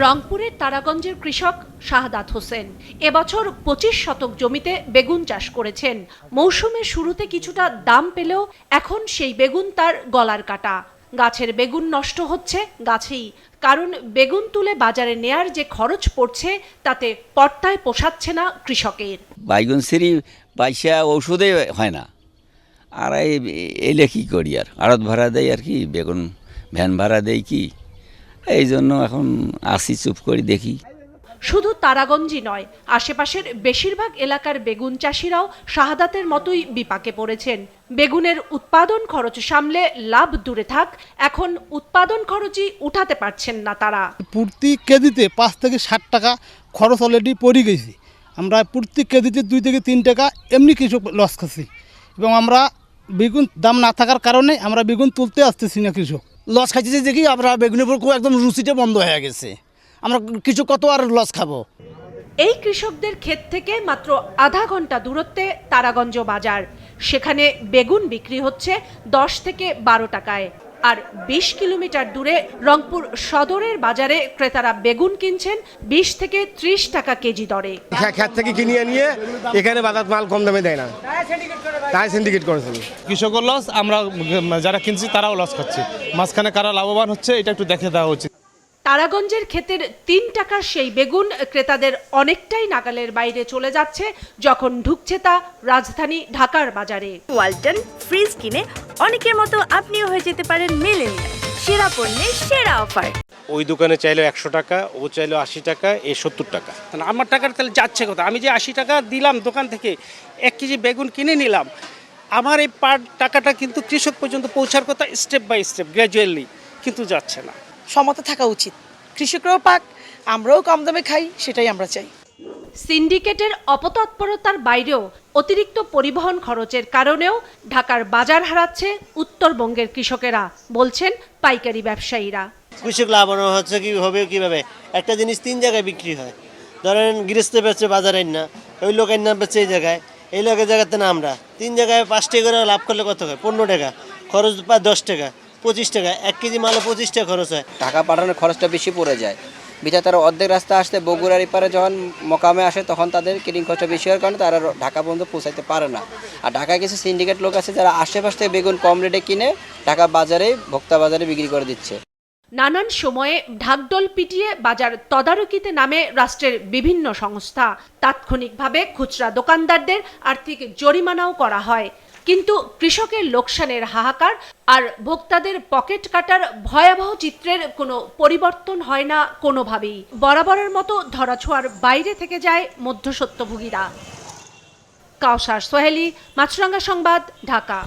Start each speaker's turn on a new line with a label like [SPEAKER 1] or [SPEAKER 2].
[SPEAKER 1] রংপুরের তারাগঞ্জের কৃষক শাহাদাত হোসেন এবছর ২৫ শতক জমিতে বেগুন চাষ করেছেন। মৌসুমের শুরুতে কিছুটা দাম পেলেও এখন সেই বেগুন তার গলার কাটা। গাছের বেগুন নষ্ট হচ্ছে গাছেই, কারণ বেগুন তুলে বাজারে নেয়ার যে খরচ পড়ছে তাতে পর্তায় পোষাচ্ছে না কৃষকের।
[SPEAKER 2] বাইগুন সিঁড়ি পয়সা ঔষধে হয় না, আর এলে কী করি, আর আড়ত ভাড়া দেয় আর কি, বেগুন ভ্যান ভাড়া দেয় কি, এই জন্য এখন আসি চুপ করে দেখি।
[SPEAKER 1] শুধু তারাগঞ্জই নয়, আশেপাশের বেশিরভাগ এলাকার বেগুন চাষিরাও শাহাদাতের মতোই বিপাকে পড়েছেন। বেগুনের উৎপাদন খরচ সামলে লাভ দূরে থাক, এখন উৎপাদন খরচই উঠাতে পারছেন না তারা।
[SPEAKER 3] প্রতি কেজিতে ৫ থেকে ৬০ টাকা খরচ অলরেডি পড়ে গেছি। আমরা প্রতি কেজিতে ২ থেকে ৩ টাকা এমনি কিছু লস খাচ্ছি, এবং আমরা বেগুন দাম না থাকার কারণে আমরা বেগুন তুলতে আসতেছি না। কৃষক
[SPEAKER 4] লস খাইতেছে দেখি আমরা বেগুনের উপর একদম রুচিটা বন্ধ হয়ে গেছে। আমরা কিছু কত আর লস খাবো।
[SPEAKER 1] এই কৃষকদের ক্ষেত থেকে মাত্র আধা ঘন্টা দূরত্বে তারাগঞ্জ বাজার, সেখানে বেগুন বিক্রি হচ্ছে ১০ থেকে ১২ টাকায়। আর ২০ কিলোমিটার দূরে রংপুর সদরের বাজারে ক্রেতারা বেগুন কিনছেন ২০ থেকে ৩০ টাকা কেজি দরে।
[SPEAKER 5] ক্ষেত থেকে কিনে নিয়ে এখানে বাজার মাল কম দামে দেয় না, তাই সিন্ডিকেট করেছেন।
[SPEAKER 6] কৃষকের লস, আমরা যারা কিনছি তারাও লস খাচ্ছি। মাঝখানে কারা লাভবান হচ্ছে এটা একটু দেখে দেওয়া উচিত।
[SPEAKER 1] তারাগঞ্জের ক্ষেতের ৩ টাকার সেই বেগুন ক্রেতাদের অনেকটাই নাগালের বাইরে চলে যাচ্ছে যখন ঢুকছে তা রাজধানী ঢাকার বাজারে।
[SPEAKER 7] ওয়ালটন ফ্রিজ কিনে অনেকের মতো আপনিও হয়ে যেতে পারেন মিলেনিয়াল। সেরা পণ্যের সেরা অফার।
[SPEAKER 8] ওই দোকানে চাইলো ১০০ টাকা, ও চাইলো ৮০ টাকা, এ ৭০ টাকা।
[SPEAKER 9] আমার টাকার তাহলে যাচ্ছে কথা। আমি যে ৮০ টাকা দিলাম দোকান থেকে ১ কেজি বেগুন কিনে নিলাম, আমার এই পার টাকাটা কিন্তু কৃষক পর্যন্ত পৌঁছার কথা স্টেপ বাই স্টেপ, গ্র্যাজুয়ালি, কিন্তু যাচ্ছে না।
[SPEAKER 10] সমতা থাকা উচিত, কৃষকরাও পাক, আমরাও কম দামে খাই, সেটাই আমরা চাই।
[SPEAKER 1] সিন্ডিকেটের অপতৎপরতার বাইরেও অতিরিক্ত পরিবহন খরচের কারণেও ঢাকার বাজার হারাচ্ছে উত্তরবঙ্গের কৃষকেরা, বলছেন পাইকারি ব্যবসায়ীরা।
[SPEAKER 4] কৃষক লাভবান হচ্ছে কি হবে কিভাবে? একটা জিনিস ৩ জায়গায় বিক্রি হয়, ধরেন গৃহস্থ বেচে বাজারে না, ওই লোক না বেচে এই জায়গায়, এই লোকের জায়গাতে না আমরা ৩ জায়গায় ৫ টাকা করে লাভ করলে কত হয়? ১৫ টাকা খরচ, পায় 10 টাকা, ২৫ টাকা, ১ কেজি মালে ২৫ টাকা খরচ হয়।
[SPEAKER 11] ঢাকা পাঠানোর খরচটা বেশি পড়ে যায়, বিধায় তারা অর্ধেক রাস্তা আসতে বগুড়ার এপারে যখন মোকামে আসে তখন তাদের কিডিং খরচটা বেশি হওয়ার কারণে তারা ঢাকা পর্যন্ত পৌঁছাতে পারে না। আর ঢাকায় কিছু সিন্ডিকেট লোক আছে যারা আশেপাশ থেকে বেগুন কম রেটে কিনে ঢাকা বাজারে, ভোক্তা বাজারে বিক্রি করে দিচ্ছে।
[SPEAKER 1] নানান সময়ে ঢাকঢোল পিটিয়ে বাজার তদারকিতে নামে রাষ্ট্রের বিভিন্ন সংস্থা। তাৎক্ষণিকভাবে খুচরা দোকানদারদের আর্থিক জরিমানাও করা হয়, কিন্তু কৃষকের লোকসানের হাহাকার আর ভোক্তাদের পকেট কাটার ভয়াবহ চিত্রের কোনো পরিবর্তন হয় না কোনোভাবেই। বরাবরের মতো ধরাছোঁয়ার বাইরে থেকে যায় মধ্যস্বত্বভোগীরা। কাউসার সোহেলি, মাছরাঙ্গা সংবাদ, ঢাকা।